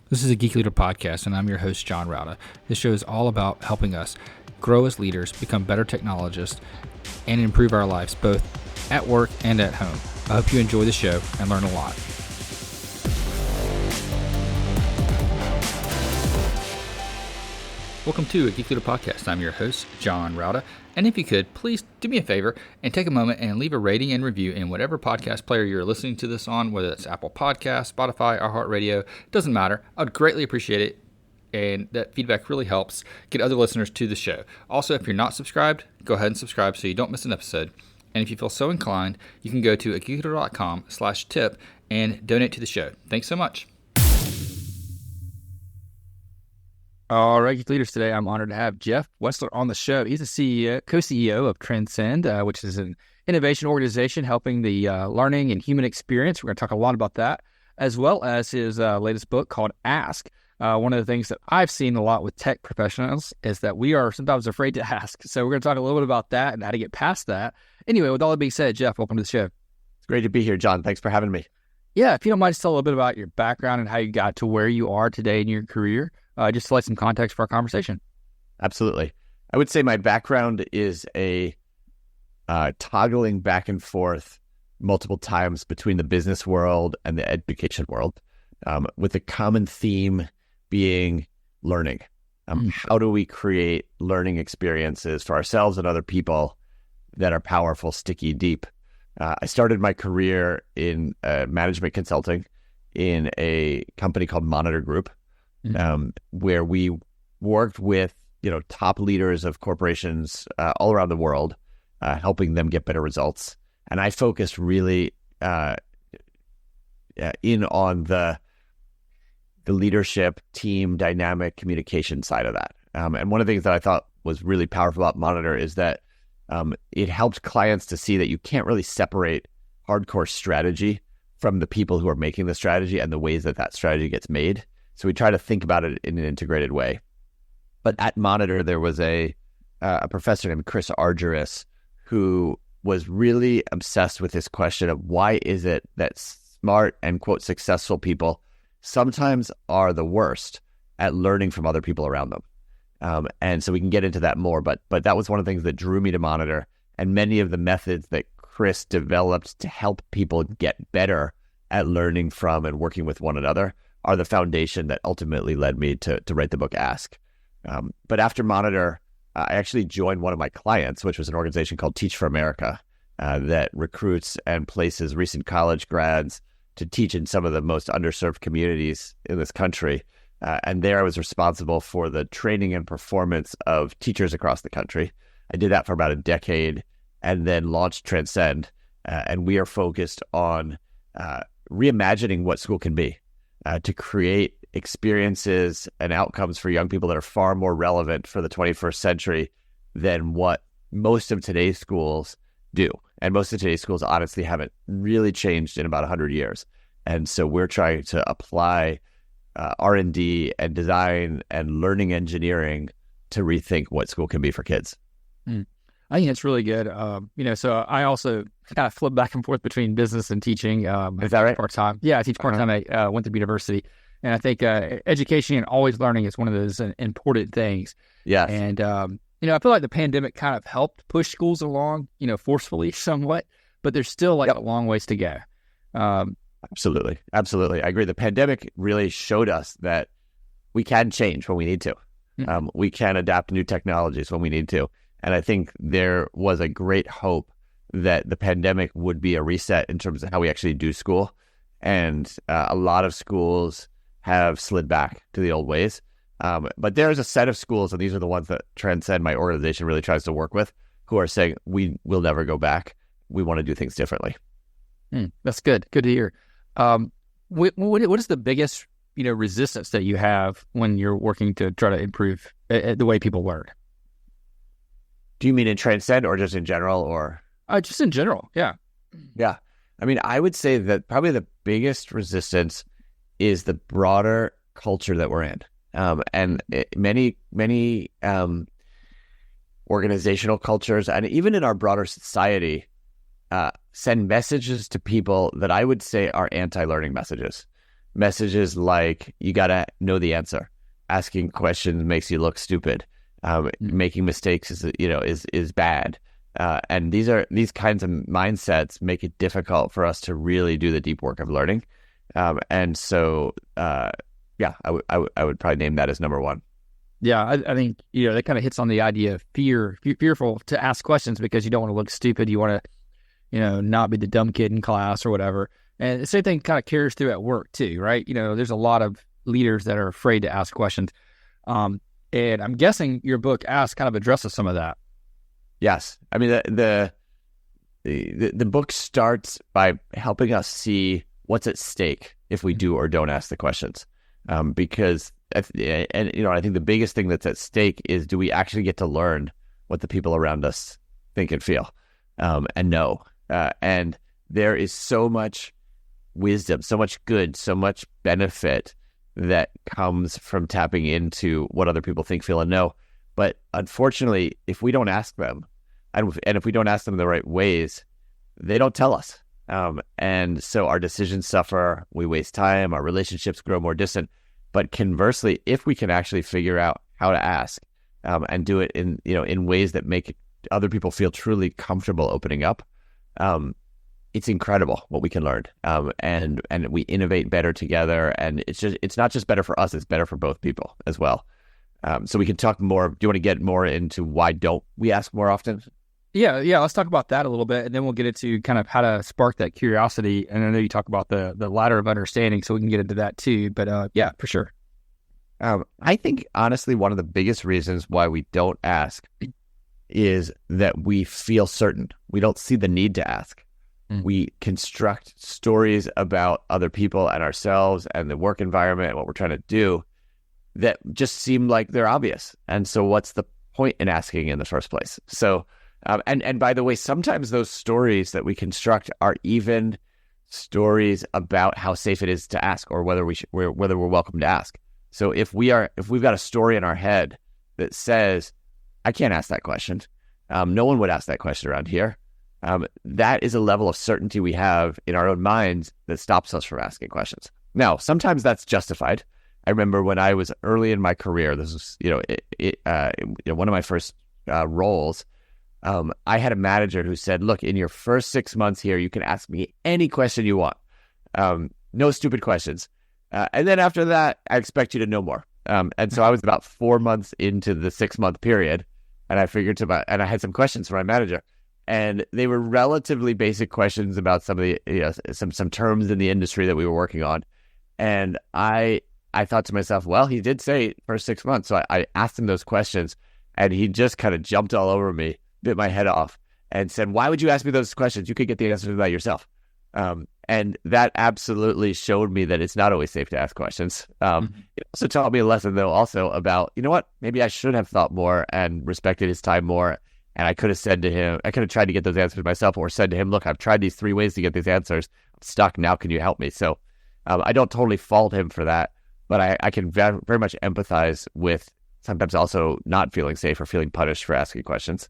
This is a Geek Leader podcast, and I'm your host, John Rauda. This show is all about helping us grow as leaders, become better technologists, and improve our lives both at work and at home. I hope you enjoy the show and learn a lot. Welcome to a Geek Leader podcast. I'm your host, John Rauda. And if you could, please do me a favor and take a moment and leave a rating and review in whatever podcast player you're listening to this on, whether it's Apple Podcasts, Spotify, iHeartRadio, doesn't matter. I would greatly appreciate it. And that feedback really helps get other listeners to the show. Also, if you're not subscribed, go ahead and subscribe so you don't miss an episode. And if you feel so inclined, you can go to geekleader.com/tip and donate to the show. Thanks so much. All right, Geek Leaders, today I'm honored to have Jeff Wetzler on the show. He's the CEO, co-CEO of Transcend, which is an innovation organization helping the learning and human experience. We're going to talk a lot about that, as well as his latest book called Ask. One of the things that I've seen a lot with tech professionals is that we are sometimes afraid to ask. So we're going to talk a little bit about that and how to get past that. Anyway, with all that being said, Jeff, welcome to the show. It's great to be here, John. Thanks for having me. Yeah, if you don't mind, just tell a little bit about your background and how you got to where you are today in your career. Just to let some context for our conversation. Absolutely. I would say my background is a toggling back and forth multiple times between the business world and the education world, with a common theme being learning. How do we create learning experiences for ourselves and other people that are powerful, sticky, deep? I started my career in management consulting in a company called Monitor Group, where we worked with top leaders of corporations all around the world, helping them get better results. And I focused really in on the leadership, team, dynamic communication side of that. And one of the things that I thought was really powerful about Monitor is that it helped clients to see that you can't really separate hardcore strategy from the people who are making the strategy and the ways that that strategy gets made. So we try to think about it in an integrated way. But at Monitor, there was a professor named Chris Argyris who was really obsessed with this question of why is it that smart and, quote, successful people sometimes are the worst at learning from other people around them. And so we can get into that more. But that was one of the things that drew me to Monitor. And many of the methods that Chris developed to help people get better at learning from and working with one another are the foundation that ultimately led me to write the book Ask. But after Monitor, I actually joined one of my clients, which was an organization called Teach for America, that recruits and places recent college grads to teach in some of the most underserved communities in this country. And there I was responsible for the training and performance of teachers across the country. I did that for about a decade and then launched Transcend. And we are focused on reimagining what school can be. To create experiences and outcomes for young people that are far more relevant for the 21st century than what most of today's schools do. And most of today's schools honestly haven't really changed in about 100 years. And so we're trying to apply R&D and design and learning engineering to rethink what school can be for kids. I think it's really good. So I also kind of flip back and forth between business and teaching. Is that right? Part-time. Yeah, I teach part-time at Winthrop University. And I think education and always learning is one of those important things. Yeah. And, I feel like the pandemic kind of helped push schools along, forcefully somewhat, but there's still a long ways to go. Absolutely. Absolutely. I agree. The pandemic really showed us that we can change when we need to. We can adapt new technologies when we need to. And I think there was a great hope that the pandemic would be a reset in terms of how we actually do school. And a lot of schools have slid back to the old ways. But there's a set of schools, and these are the ones that Transcend, my organization, really tries to work with, who are saying, we will never go back. We want to do things differently. That's good. Good to hear. What is the biggest resistance that you have when you're working to try to improve the way people learn? Do you mean in Transcend or just in general, or? Just in general, yeah. Yeah. I mean, I would say that probably the biggest resistance is the broader culture that we're in. Many organizational cultures, and even in our broader society, send messages to people that I would say are anti-learning messages. messages like, you got to know the answer. Asking questions makes you look stupid. Making mistakes is bad. And these kinds of mindsets make it difficult for us to really do the deep work of learning. And so, I would probably name that as number one. Yeah, I think, that kind of hits on the idea of fearful to ask questions because you don't want to look stupid. You want to, not be the dumb kid in class or whatever. And the same thing kind of carries through at work too, right? There's a lot of leaders that are afraid to ask questions. And I'm guessing your book Ask kind of addresses some of that. Yes. I mean, the book starts by helping us see what's at stake if we do or don't ask the questions. Because I think the biggest thing that's at stake is, do we actually get to learn what the people around us think and feel and know? And there is so much wisdom, so much good, so much benefit that comes from tapping into what other people think, feel, and know. But unfortunately, if we don't ask them, and if we don't ask them the right ways, they don't tell us. And so our decisions suffer, we waste time, our relationships grow more distant. But conversely, if we can actually figure out how to ask and do it in ways that make other people feel truly comfortable opening up, it's incredible what we can learn. And we innovate better together. And it's not just better for us, it's better for both people as well. So we can talk more. Do you want to get more into why don't we ask more often? Yeah. Let's talk about that a little bit, and then we'll get into kind of how to spark that curiosity. And I know you talk about the ladder of understanding, so we can get into that too. But yeah, for sure. I think, honestly, one of the biggest reasons why we don't ask is that we feel certain. We don't see the need to ask. We construct stories about other people and ourselves and the work environment and what we're trying to do that just seem like they're obvious. And so what's the point in asking in the first place? So, and by the way, sometimes those stories that we construct are even stories about how safe it is to ask, or whether we're welcome to ask. So if we've got a story in our head that says, I can't ask that question, no one would ask that question around here, that is a level of certainty we have in our own minds that stops us from asking questions. Now, sometimes that's justified. I remember when I was early in my career, this was one of my first roles. I had a manager who said, look, in your first 6 months here, you can ask me any question you want. No stupid questions. And then after that, I expect you to know more. And so I was about 4 months into the 6-month period, and I figured and I had some questions for my manager, and they were relatively basic questions about some of the some terms in the industry that we were working on. And I thought to myself, well, he did say first 6 months, so I asked him those questions, and he just kind of jumped all over me, bit my head off, and said, "Why would you ask me those questions? You could get the answer to that yourself." And that absolutely showed me that it's not always safe to ask questions. It also taught me a lesson, though, also about, maybe I should have thought more and respected his time more. And I could have said to him, I could have tried to get those answers myself, or said to him, look, I've tried these 3 ways to get these answers. I'm stuck. Now, can you help me? So I don't totally fault him for that, but I can very much empathize with sometimes also not feeling safe or feeling punished for asking questions.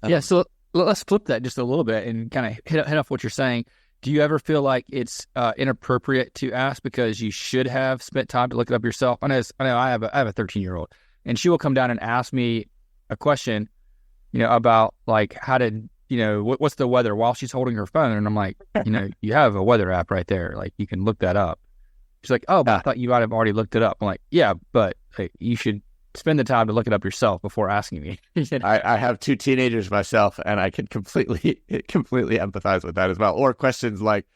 Yeah. So let's flip that just a little bit and kind of hit off what you're saying. Do you ever feel like it's inappropriate to ask because you should have spent time to look it up yourself? I know I have a 13-year-old, and she will come down and ask me a question, about like how to, what's the weather while she's holding her phone. And I'm like, you have a weather app right there. Like, you can look that up. She's like, oh, but I thought you might have already looked it up. I'm like, yeah, but you should spend the time to look it up yourself before asking me. I have 2 teenagers myself, and I can completely empathize with that as well. Or questions like,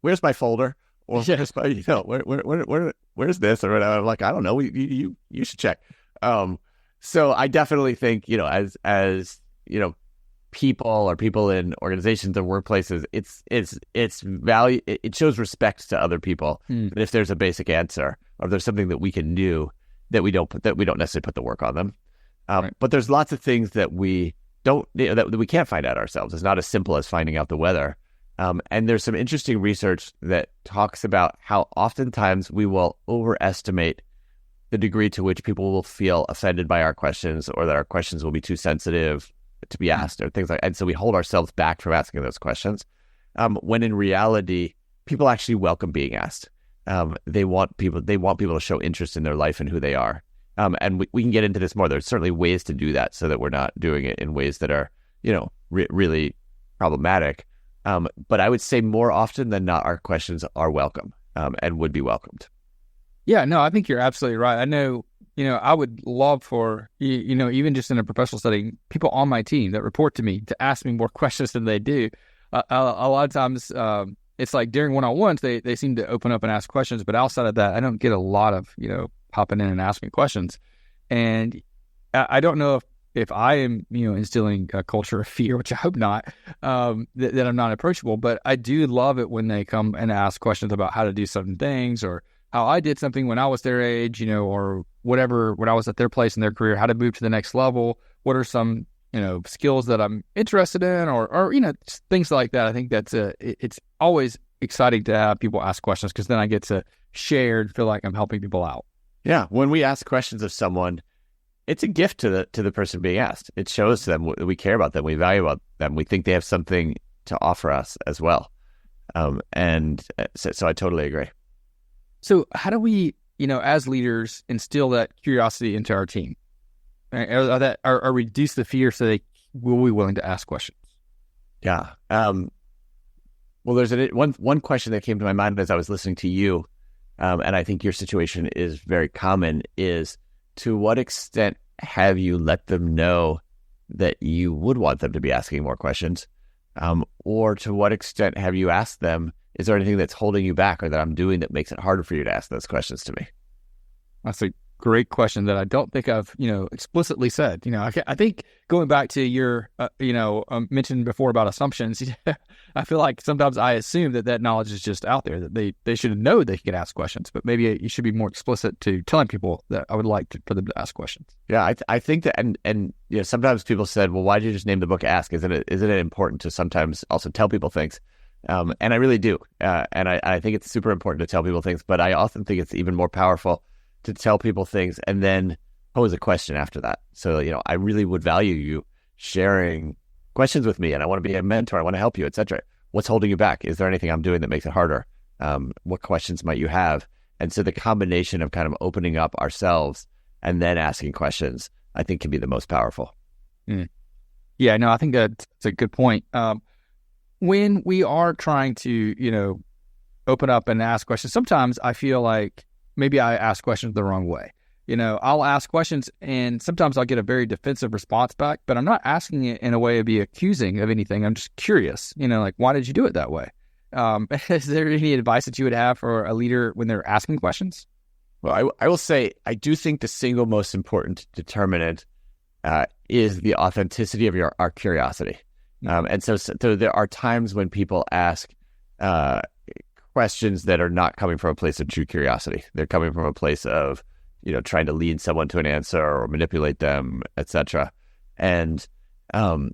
where's my folder? Or where's my, where's this? Or whatever. I'm like, I don't know. You should check. So I definitely think, as people in organizations and workplaces, it's value. It shows respect to other people. And if there's a basic answer, or there's something that we can do that we don't necessarily put the work on them. Right. But there's lots of things that we don't, that we can't find out ourselves. It's not as simple as finding out the weather. And there's some interesting research that talks about how oftentimes we will overestimate the degree to which people will feel offended by our questions, or that our questions will be too sensitive to be asked, or things like that. And so we hold ourselves back from asking those questions. When in reality, people actually welcome being asked. they want people to show interest in their life and who they are. And we can get into this more. There's certainly ways to do that so that we're not doing it in ways that are, really problematic. But I would say more often than not, our questions are welcome and would be welcomed. Yeah, no, I think you're absolutely right. I know, I would love for, even just in a professional setting, people on my team that report to me to ask me more questions than they do. A lot of times, it's like during one-on-ones, they seem to open up and ask questions. But outside of that, I don't get a lot of, popping in and asking questions. And I don't know if I am, instilling a culture of fear, which I hope not, that I'm not approachable. But I do love it when they come and ask questions about how to do certain things or how I did something when I was their age, or whatever, when I was at their place in their career, how to move to the next level. What are some, skills that I'm interested in or things like that. I think that's it's always exciting to have people ask questions because then I get to share and feel like I'm helping people out. Yeah. When we ask questions of someone, it's a gift to the person being asked. It shows to them we care about them, we value about them, we think they have something to offer us as well. And so I totally agree. So how do we, as leaders, instill that curiosity into our team? Or reduce the fear so they will be willing to ask questions? Yeah. Well, there's one question that came to my mind as I was listening to you, and I think your situation is very common, is to what extent have you let them know that you would want them to be asking more questions? Or to what extent have you asked them, is there anything that's holding you back or that I'm doing that makes it harder for you to ask those questions to me? That's a great question that I don't think I've, explicitly said. I think going back to your, mentioned before about assumptions, I feel like sometimes I assume that knowledge is just out there, that they should know they can ask questions, but maybe you should be more explicit to telling people that I would like for them to ask questions. Yeah, I think that, and sometimes people said, well, why did you just name the book Ask? Isn't it important to sometimes also tell people things? And I really do. And I think it's super important to tell people things, but I often think it's even more powerful to tell people things and then pose a question after that. So, I really would value you sharing questions with me, and I want to be a mentor. I want to help you, etc. What's holding you back? Is there anything I'm doing that makes it harder? What questions might you have? And so the combination of kind of opening up ourselves and then asking questions, I think, can be the most powerful. Yeah, no, I think that's a good point. When we are trying to, open up and ask questions, sometimes I feel like maybe I ask questions the wrong way. I'll ask questions and sometimes I'll get a very defensive response back, but I'm not asking it in a way to be accusing of anything. I'm just curious, like, why did you do it that way? Is there any advice that you would have for a leader when they're asking questions? Well, I will say, I do think the single most important determinant is the authenticity of our curiosity. And so there are times when people ask questions that are not coming from a place of true curiosity. They're coming from a place of, trying to lead someone to an answer or manipulate them, etc. And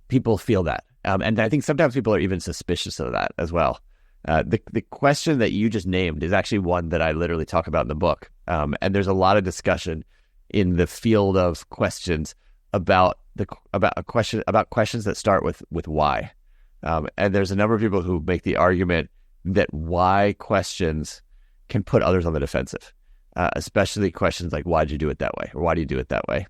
people feel that. And I think sometimes people are even suspicious of that as well. The question that you just named is actually one that I literally talk about in the book. And there's a lot of discussion in the field of questions about questions that start with why. And there's a number of people who make the argument that why questions can put others on the defensive, especially questions like, why'd you do it that way? Or why do you do it that way?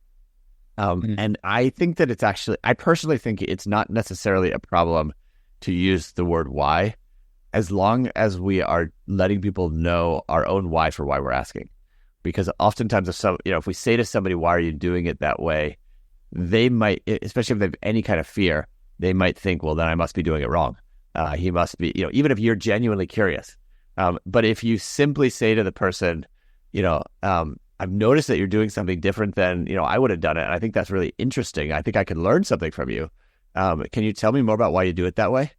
And I think that I personally think it's not necessarily a problem to use the word why, as long as we are letting people know our own why for why we're asking. Because oftentimes if we say to somebody, why are you doing it that way? They might, especially if they have any kind of fear, they might think, well, then I must be doing it wrong. He must be, even if you're genuinely curious. But if you simply say to the person, I've noticed that you're doing something different than, I would have done it. And I think that's really interesting. I think I could learn something from you. Can you tell me more about why you do it that way?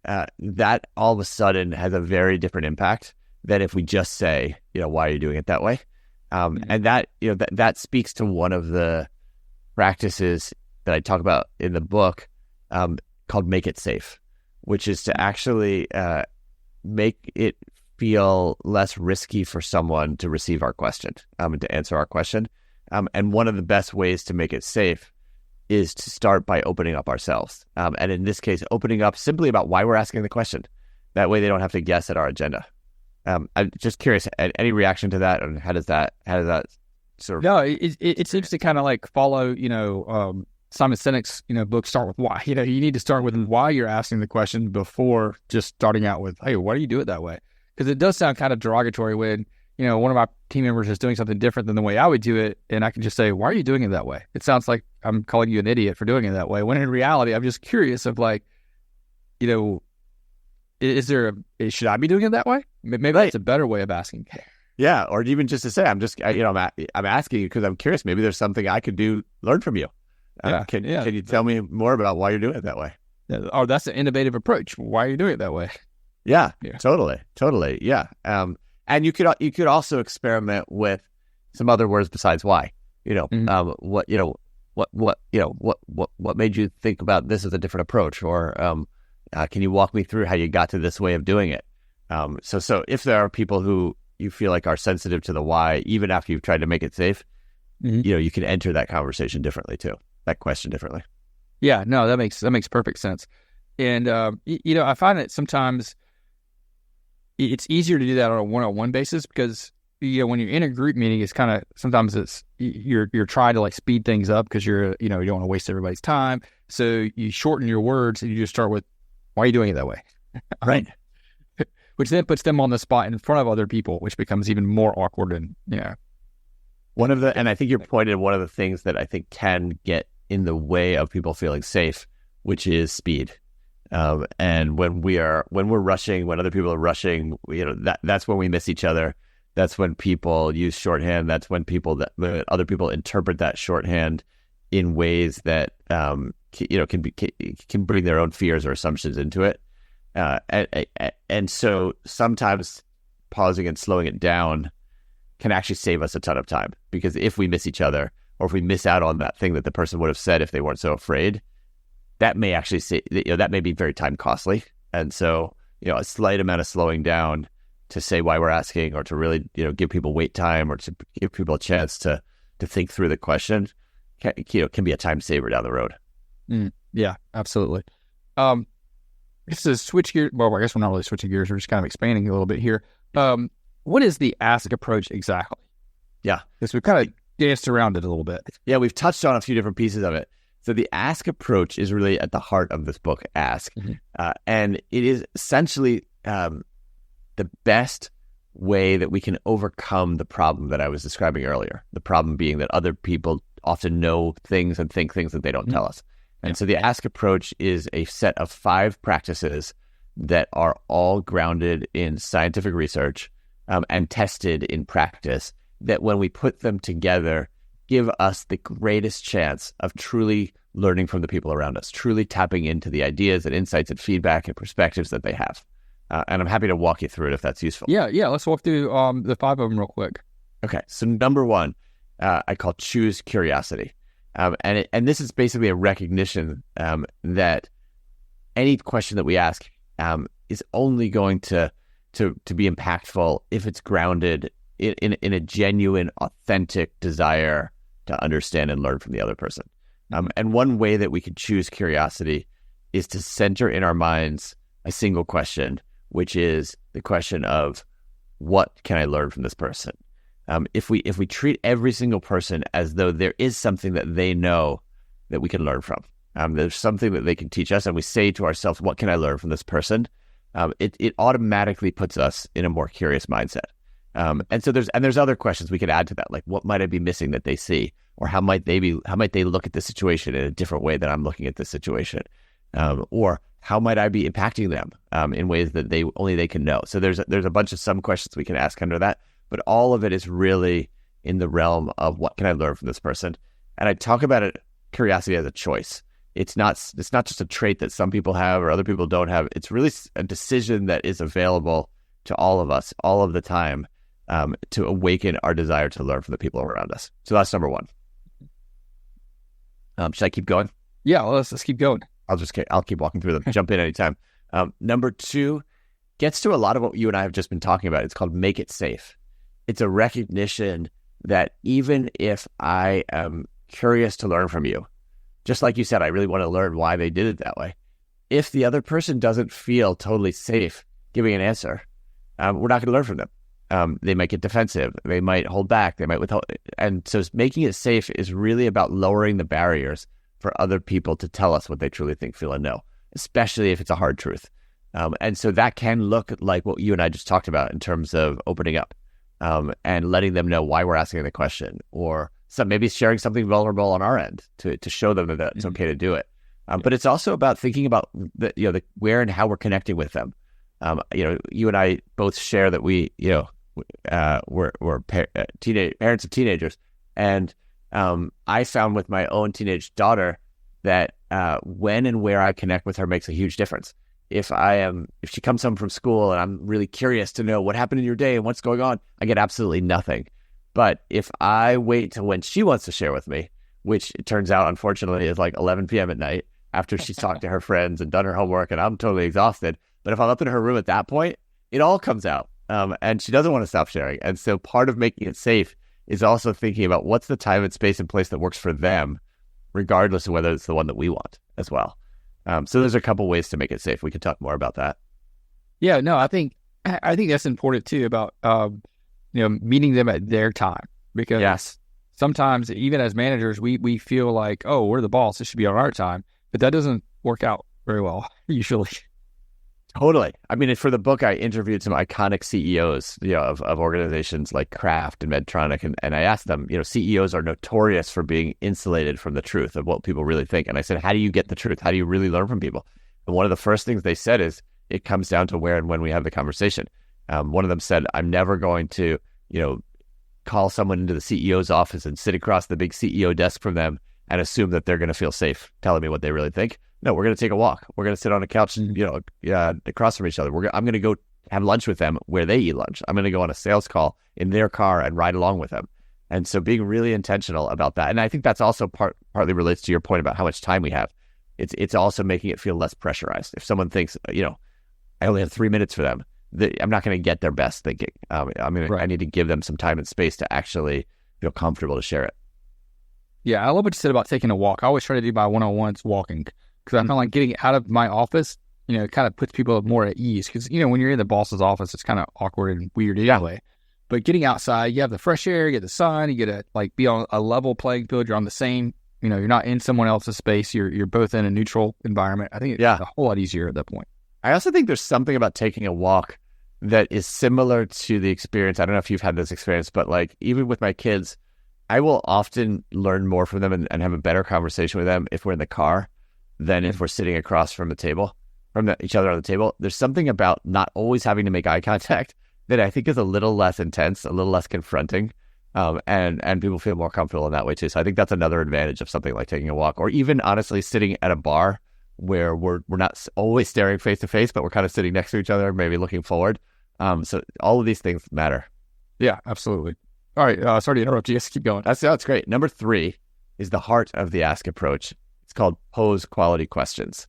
That all of a sudden has a very different impact than if we just say, why are you doing it that way? And that speaks to one of the practices that I talk about in the book called Make It Safe, which is to actually make it feel less risky for someone to receive our question and to answer our question. And one of the best ways to make it safe is to start by opening up ourselves. And in this case, opening up simply about why we're asking the question. That way they don't have to guess at our agenda. I'm just curious, any reaction to that, and how does that sort of? No, it seems to kind of like follow, Simon Sinek's, book, Start With Why. You need to start with why you're asking the question before just starting out with, hey, why do you do it that way? Because it does sound kind of derogatory when, one of my team members is doing something different than the way I would do it, and I can just say, why are you doing it that way? It sounds like I'm calling you an idiot for doing it that way, when in reality, I'm just curious of like, should I be doing it that way? Maybe that's a better way of asking. Yeah, or even just to say, I'm asking you because I'm curious. Maybe there's something I could learn from you. Can you tell me more about why you're doing it that way? Oh, that's an innovative approach. Why are you doing it that way? Yeah. Totally. Yeah. And you could also experiment with some other words besides why. What made you think about this as a different approach, or can you walk me through how you got to this way of doing it? So if there are people who you feel like are sensitive to the why, even after you've tried to make it safe, you can enter that conversation differently too, that question differently. Yeah, no, that makes perfect sense. And, I find that sometimes it's easier to do that on a one-on-one basis because, when you're in a group meeting, it's kind of, sometimes it's, you're trying to like speed things up because you don't want to waste everybody's time. So you shorten your words and you just start with, why are you doing it that way? Right. Which then puts them on the spot in front of other people, which becomes even more awkward. And and I think you're pointing at one of the things that I think can get in the way of people feeling safe, which is speed. And when we're rushing, when other people are rushing, that's when we miss each other. That's when people use shorthand. That's when other people interpret that shorthand in ways that can bring their own fears or assumptions into it. And so sometimes pausing and slowing it down can actually save us a ton of time, because if we miss each other, or if we miss out on that thing that the person would have said if they weren't so afraid, that may actually that may be very time costly. And so, a slight amount of slowing down to say why we're asking, or to really, give people wait time, or to give people a chance to think through the question, can be a time saver down the road. Yeah, absolutely. Just to switch gears, well, I guess we're not really switching gears. We're just kind of expanding a little bit here. What is the ask approach exactly? Yeah. Because we've kind of danced around it a little bit. Yeah, we've touched on a few different pieces of it. So the ask approach is really at the heart of this book, Ask. And it is essentially the best way that we can overcome the problem that I was describing earlier. The problem being that other people often know things and think things that they don't tell us. And so the Ask approach is a set of 5 practices that are all grounded in scientific research and tested in practice, that when we put them together, give us the greatest chance of truly learning from the people around us, truly tapping into the ideas and insights and feedback and perspectives that they have. And I'm happy to walk you through it if that's useful. Yeah. Let's walk through the 5 of them real quick. Okay. So number 1, I call choose curiosity. And this is basically a recognition that any question that we ask is only going to be impactful if it's grounded in a genuine, authentic desire to understand and learn from the other person. And one way that we can choose curiosity is to center in our minds a single question, which is the question of, what can I learn from this person? If we treat every single person as though there is something that they know that we can learn from, there's something that they can teach us, and we say to ourselves, what can I learn from this person? It automatically puts us in a more curious mindset. And so there's other questions we could add to that, like, what might I be missing that they see, or how might they look at the situation in a different way than I'm looking at this situation, or how might I be impacting them in ways that only they can know. So there's a bunch of some questions we can ask under that, but all of it is really in the realm of, what can I learn from this person? And I talk about it, curiosity, as a choice. It's not just a trait that some people have or other people don't have. It's really a decision that is available to all of us all of the time, to awaken our desire to learn from the people around us. So that's number 1. Should I keep going? Yeah, let's keep going. I'll keep walking through them. Jump in anytime. Number 2 gets to a lot of what you and I have just been talking about. It's called make it safe. It's a recognition that even if I am curious to learn from you, just like you said, I really want to learn why they did it that way. If the other person doesn't feel totally safe giving an answer, we're not going to learn from them. They might get defensive. They might hold back. They might withhold. And so making it safe is really about lowering the barriers for other people to tell us what they truly think, feel, and know, especially if it's a hard truth. And so that can look like what you and I just talked about in terms of opening up and letting them know why we're asking the question, or maybe sharing something vulnerable on our end to show them that it's okay to do it. But it's also about thinking about the where and how we're connecting with them. You and I both share that we're parents of teenagers, and I found with my own teenage daughter that when and where I connect with her makes a huge difference. If she comes home from school and I'm really curious to know what happened in your day and what's going on, I get absolutely nothing. But if I wait till when she wants to share with me, which it turns out, unfortunately, is like 11 p.m. at night after she's talked to her friends and done her homework and I'm totally exhausted. But if I'm up in her room at that point, it all comes out. And she doesn't want to stop sharing. And so part of making it safe is also thinking about what's the time and space and place that works for them, regardless of whether it's the one that we want as well. So there's a couple ways to make it safe. We could talk more about that. Yeah, no, I think that's important too, about meeting them at their time, because sometimes even as managers we feel like, oh, we're the boss, it should be on our time, but that doesn't work out very well usually. Totally. I mean, for the book, I interviewed some iconic CEOs, of organizations like Kraft and Medtronic, and I asked them, CEOs are notorious for being insulated from the truth of what people really think. And I said, how do you get the truth? How do you really learn from people? And one of the first things they said is, it comes down to where and when we have the conversation. One of them said, I'm never going to, call someone into the CEO's office and sit across the big CEO desk from them and assume that they're going to feel safe telling me what they really think. No, we're going to take a walk. We're going to sit on a couch, across from each other. I'm going to go have lunch with them where they eat lunch. I'm going to go on a sales call in their car and ride along with them. And so being really intentional about that. And I think that's also partly relates to your point about how much time we have. It's also making it feel less pressurized. If someone thinks, I only have 3 minutes for them, I'm not going to get their best thinking. I need to give them some time and space to actually feel comfortable to share it. Yeah, I love what you said about taking a walk. I always try to do my one-on-ones walking, because I feel like getting out of my office, it kind of puts people more at ease. Because, when you're in the boss's office, it's kind of awkward and weird anyway. But getting outside, you have the fresh air, you get the sun, you get to be on a level playing field. You're on the same, you're not in someone else's space. You're both in a neutral environment. I think it's a whole lot easier at that point. I also think there's something about taking a walk that is similar to the experience. I don't know if you've had this experience, but even with my kids, I will often learn more from them and have a better conversation with them if we're in the car than if we're sitting across from the table, each other on the table. There's something about not always having to make eye contact that I think is a little less intense, a little less confronting, and people feel more comfortable in that way too. So I think that's another advantage of something like taking a walk, or even honestly sitting at a bar where we're not always staring face to face, but we're kind of sitting next to each other, maybe looking forward. So all of these things matter. Yeah, absolutely. All right. Sorry to interrupt you. Just keep going. That's great. Number 3 is the heart of the ask approach. It's called pose quality questions.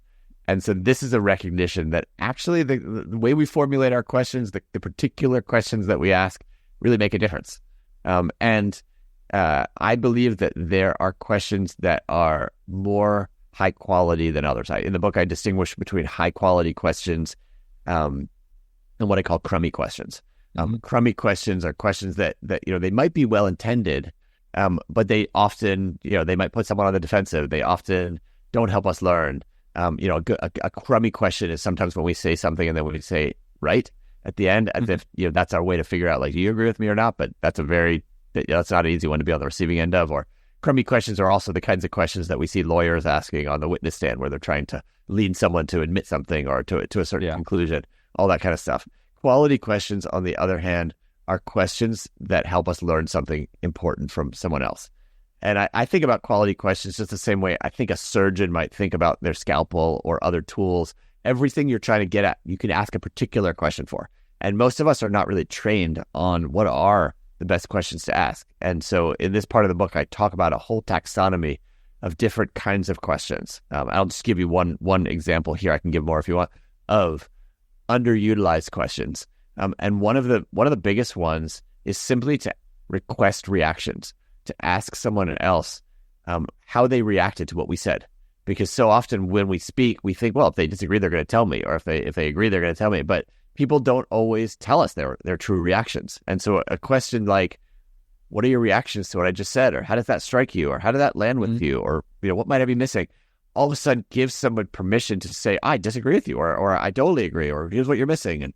And so this is a recognition that actually the way we formulate our questions, the particular questions that we ask, really make a difference. And I believe that there are questions that are more high quality than others. In the book, I distinguish between high quality questions and what I call crummy questions. Crummy questions are questions that they might be well intended, but they often they might put someone on the defensive. They often don't help us learn. A crummy question is sometimes when we say something and then we say right at the end, as if that's our way to figure out do you agree with me or not. But that's not an easy one to be on the receiving end of. Or crummy questions are also the kinds of questions that we see lawyers asking on the witness stand, where they're trying to lead someone to admit something or to a certain conclusion, all that kind of stuff. Quality questions, on the other hand, are questions that help us learn something important from someone else. And I think about quality questions just the same way I think a surgeon might think about their scalpel or other tools. Everything you're trying to get at, you can ask a particular question for. And most of us are not really trained on what are the best questions to ask. And so in this part of the book, I talk about a whole taxonomy of different kinds of questions. I'll just give you one example here. I can give more if you want, of underutilized questions. And one of the biggest ones is simply to request reactions, to ask someone else how they reacted to what we said. Because so often when we speak, we think, well, if they disagree, they're going to tell me, or if they agree, they're going to tell me. But people don't always tell us their true reactions. And so a question like, what are your reactions to what I just said? Or how does that strike you? Or how did that land with you? Or, what might I be missing? All of a sudden gives someone permission to say, I disagree with you, or I totally agree, or here's what you're missing. And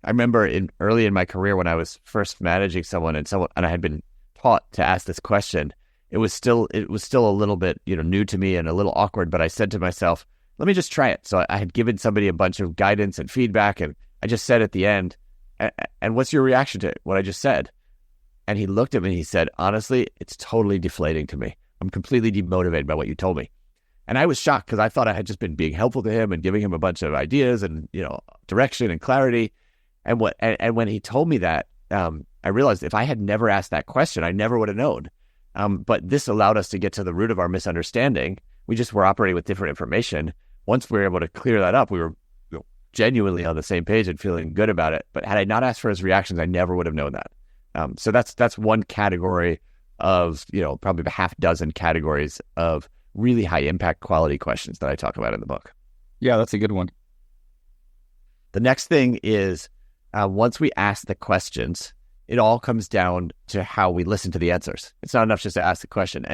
I remember early in my career when I was first managing someone and I had been taught to ask this question, it was still a little bit, new to me and a little awkward, but I said to myself, let me just try it. So I had given somebody a bunch of guidance and feedback, and I just said at the end, and what's your reaction to what I just said? And he looked at me and he said, honestly, it's totally deflating to me. I'm completely demotivated by what you told me. And I was shocked because I thought I had just been being helpful to him and giving him a bunch of ideas and, direction and clarity. And when he told me that, I realized if I had never asked that question, I never would have known. But this allowed us to get to the root of our misunderstanding. We just were operating with different information. Once we were able to clear that up, we were genuinely on the same page and feeling good about it. But had I not asked for his reactions, I never would have known that. So that's one category of, probably a half dozen categories of really high impact quality questions that I talk about in the book. Yeah, that's a good one. The next thing is once we ask the questions, it all comes down to how we listen to the answers. It's not enough just to ask the question.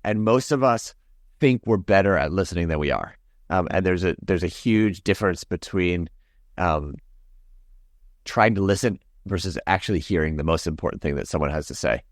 And most of us think we're better at listening than we are. And there's a huge difference between trying to listen versus actually hearing the most important thing that someone has to say.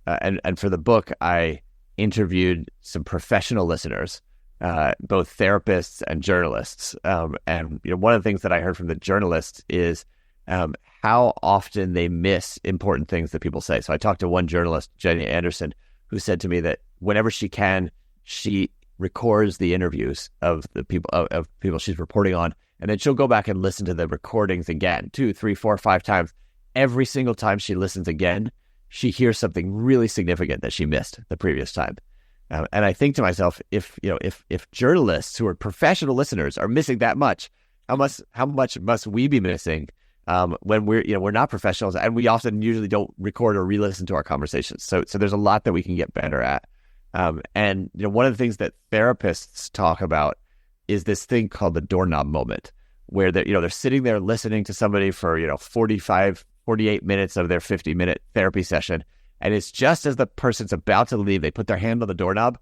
And for the book, I interviewed some professional listeners, both therapists and journalists. And one of the things that I heard from the journalists is how often they miss important things that people say. So I talked to one journalist, Jenny Anderson, who said to me that whenever she can, she records the interviews of the people of people she's reporting on, and then she'll go back and listen to the recordings again, 2, 3, 4, 5 times. Every single time she listens again, she hears something really significant that she missed the previous time. And I think to myself, if journalists who are professional listeners are missing that much, how much must we be missing when we're not professionals, and we often usually don't record or re-listen to our conversations. So there's a lot that we can get better at. And one of the things that therapists talk about is this thing called the doorknob moment, where they're sitting there listening to somebody for 48 minutes of their 50-minute therapy session, and it's just as the person's about to leave, they put their hand on the doorknob,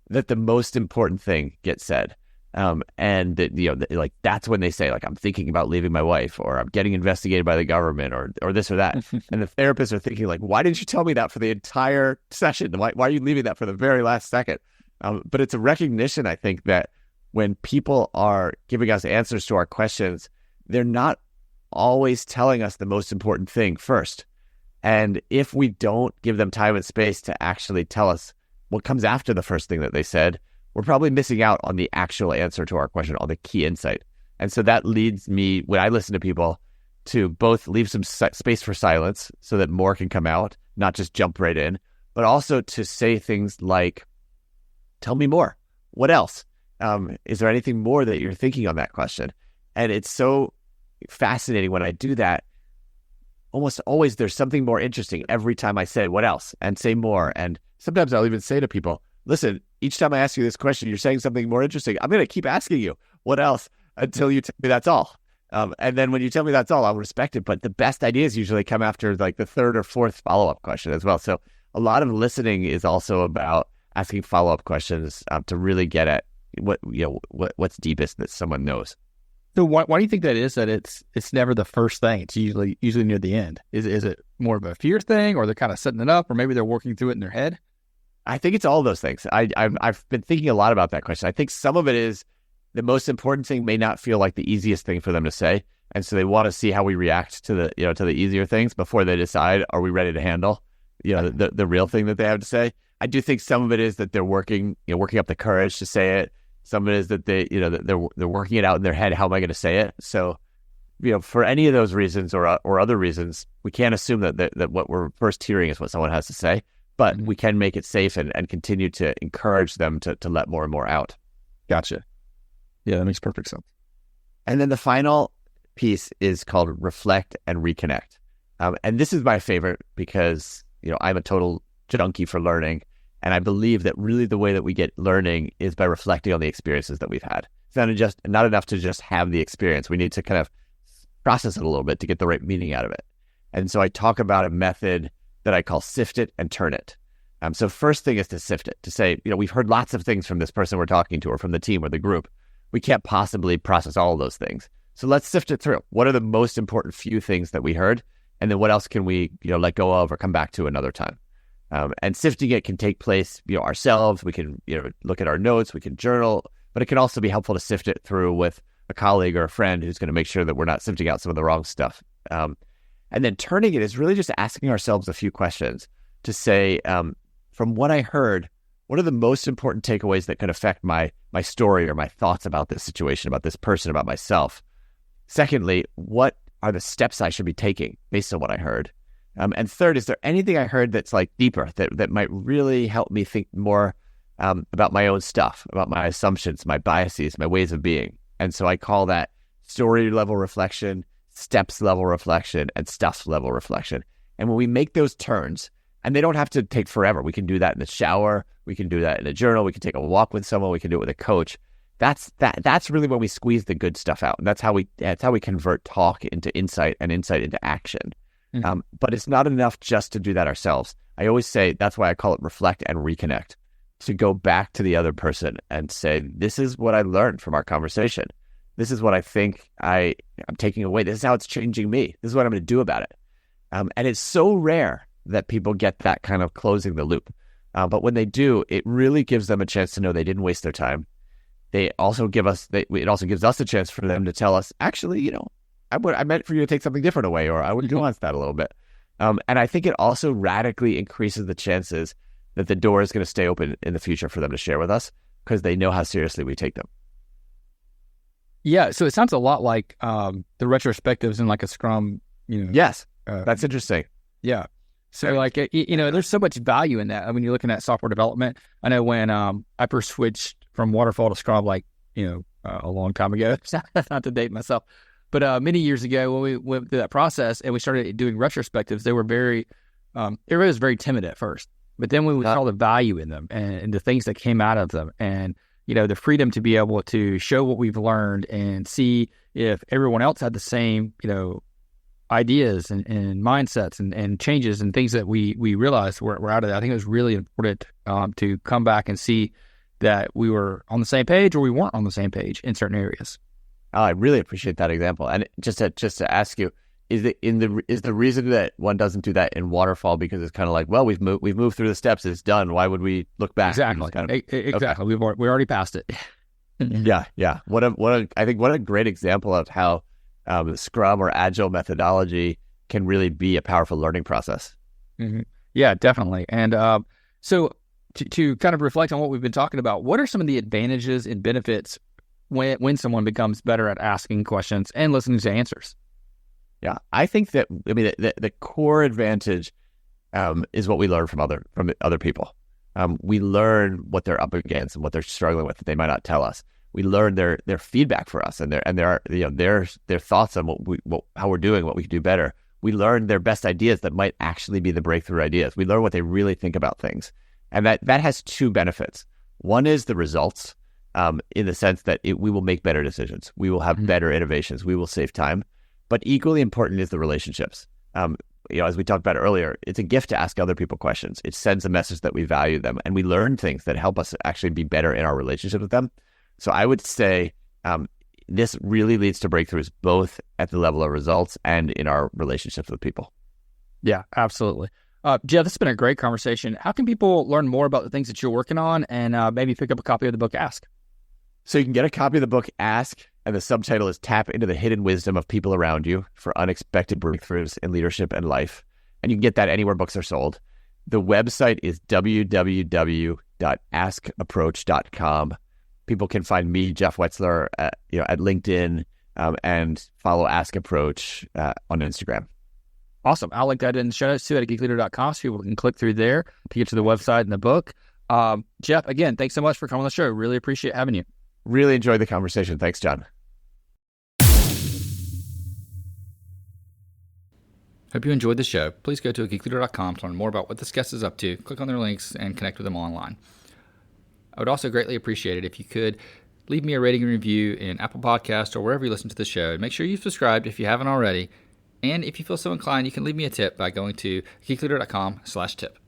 that the most important thing gets said. And that, that's when they say, I'm thinking about leaving my wife, or I'm getting investigated by the government, or this or that. And the therapists are thinking, why didn't you tell me that for the entire session? Why are you leaving that for the very last second? But it's a recognition, I think, that when people are giving us answers to our questions, they're not always telling us the most important thing first. And if we don't give them time and space to actually tell us what comes after the first thing that they said, we're probably missing out on the actual answer to our question, on the key insight. And so that leads me, when I listen to people, to both leave some space for silence so that more can come out, not just jump right in, but also to say things like, tell me more. What else? Is there anything more that you're thinking on that question? And it's so fascinating when I do that. Almost always there's something more interesting every time I say, what else? And say more. And sometimes I'll even say to people, listen, each time I ask you this question, you're saying something more interesting. I'm going to keep asking you, what else? Until you tell me that's all. And then when you tell me that's all, I'll respect it. But the best ideas usually come after the third or fourth follow-up question as well. So a lot of listening is also about asking follow-up questions to really get at what's deepest that someone knows. So why do you think that is? That it's never the first thing. It's usually near the end. Is it more of a fear thing, or they're kind of setting it up, or maybe they're working through it in their head? I think it's all those things. I've been thinking a lot about that question. I think some of it is the most important thing may not feel like the easiest thing for them to say, and so they want to see how we react to the easier things before they decide, are we ready to handle the real thing that they have to say. I do think some of it is that they're working up the courage to say it. Some of it is that they're working it out in their head. How am I going to say it? So, for any of those reasons or other reasons, we can't assume that what we're first hearing is what someone has to say, but we can make it safe and continue to encourage them to let more and more out. Gotcha. Yeah, that makes perfect sense. And then the final piece is called reflect and reconnect. And this is my favorite because, I'm a total junkie for learning. And I believe that really the way that we get learning is by reflecting on the experiences that we've had. It's not enough to just have the experience. We need to kind of process it a little bit to get the right meaning out of it. And so I talk about a method that I call sift it and turn it. So first thing is to sift it, to say, we've heard lots of things from this person we're talking to or from the team or the group. We can't possibly process all of those things. So let's sift it through. What are the most important few things that we heard? And then what else can we, let go of or come back to another time? And sifting it can take place, ourselves. We can, look at our notes, we can journal, but it can also be helpful to sift it through with a colleague or a friend who's going to make sure that we're not sifting out some of the wrong stuff. And then turning it is really just asking ourselves a few questions to say, from what I heard, what are the most important takeaways that could affect my story or my thoughts about this situation, about this person, about myself? Secondly, what are the steps I should be taking based on what I heard? And third, is there anything I heard that's like deeper that might really help me think more about my own stuff, about my assumptions, my biases, my ways of being? And so I call that story level reflection, steps level reflection, and stuff level reflection. And when we make those turns, and they don't have to take forever. We can do that in the shower. We can do that in a journal. We can take a walk with someone. We can do it with a coach. That's really when we squeeze the good stuff out. And that's how we convert talk into insight and insight into action. Mm-hmm. But it's not enough just to do that ourselves. I always say that's why I call it reflect and reconnect, to go back to the other person and say, this is what I learned from our conversation. This is what I think I'm taking away. This is how it's changing me. This is what I'm going to do about it. And it's so rare that people get that kind of closing the loop. But when they do, it really gives them a chance to know they didn't waste their time. It also gives us a chance for them to tell us, actually, I meant for you to take something different away, or I would nuance that a little bit. And I think it also radically increases the chances that the door is going to stay open in the future for them to share with us, because they know how seriously we take them. Yeah, so it sounds a lot like the retrospectives in like a Scrum, Yes, that's interesting. Yeah. So like, there's so much value in that. I mean, you're looking at software development. I know when I first switched from Waterfall to Scrum, a long time ago, not to date myself, but many years ago when we went through that process and we started doing retrospectives, they were it was very timid at first, but then we saw the value in them and the things that came out of them, and, the freedom to be able to show what we've learned and see if everyone else had the same, ideas and mindsets and changes and things that we realized were out of that. I think it was really important to come back and see that we were on the same page or we weren't on the same page in certain areas. I really appreciate that example. And just to ask you, is the reason that one doesn't do that in Waterfall because it's kind of like, well, we've moved through the steps, it's done. Why would we look back? Exactly. Exactly. Okay. We already passed it. Yeah. What a great example of how Scrum or Agile methodology can really be a powerful learning process. Mm-hmm. Yeah, definitely. And so to kind of reflect on what we've been talking about, what are some of the advantages and benefits when someone becomes better at asking questions and listening to answers? Yeah, I think that the core advantage is what we learn from other people. We learn what they're up against and what they're struggling with that they might not tell us. We learn their feedback for us and their thoughts on how we're doing, what we can do better. We learn their best ideas that might actually be the breakthrough ideas. We learn what they really think about things, and that has two benefits. One is the results, in the sense that we will make better decisions. We will have better innovations. We will save time. But equally important is the relationships. As we talked about earlier, it's a gift to ask other people questions. It sends a message that we value them, and we learn things that help us actually be better in our relationship with them. So I would say this really leads to breakthroughs both at the level of results and in our relationships with people. Yeah, absolutely. Jeff, this has been a great conversation. How can people learn more about the things that you're working on and maybe pick up a copy of the book, Ask? So you can get a copy of the book, Ask, and the subtitle is Tap into the Hidden Wisdom of People Around You for Unexpected Breakthroughs in Leadership and Life. And you can get that anywhere books are sold. The website is www.askapproach.com. People can find me, Jeff Wetzler, at LinkedIn, and follow Ask Approach on Instagram. Awesome. I'll link that in the show notes too at geekleader.com so people can click through there to get to the website and the book. Jeff, again, thanks so much for coming on the show. Really appreciate having you. Really enjoyed the conversation. Thanks, John. Hope you enjoyed the show. Please go to geekleader.com to learn more about what this guest is up to, click on their links, and connect with them online. I would also greatly appreciate it if you could leave me a rating and review in Apple Podcasts or wherever you listen to the show. And make sure you've subscribed if you haven't already. And if you feel so inclined, you can leave me a tip by going to geekleader.com/tip.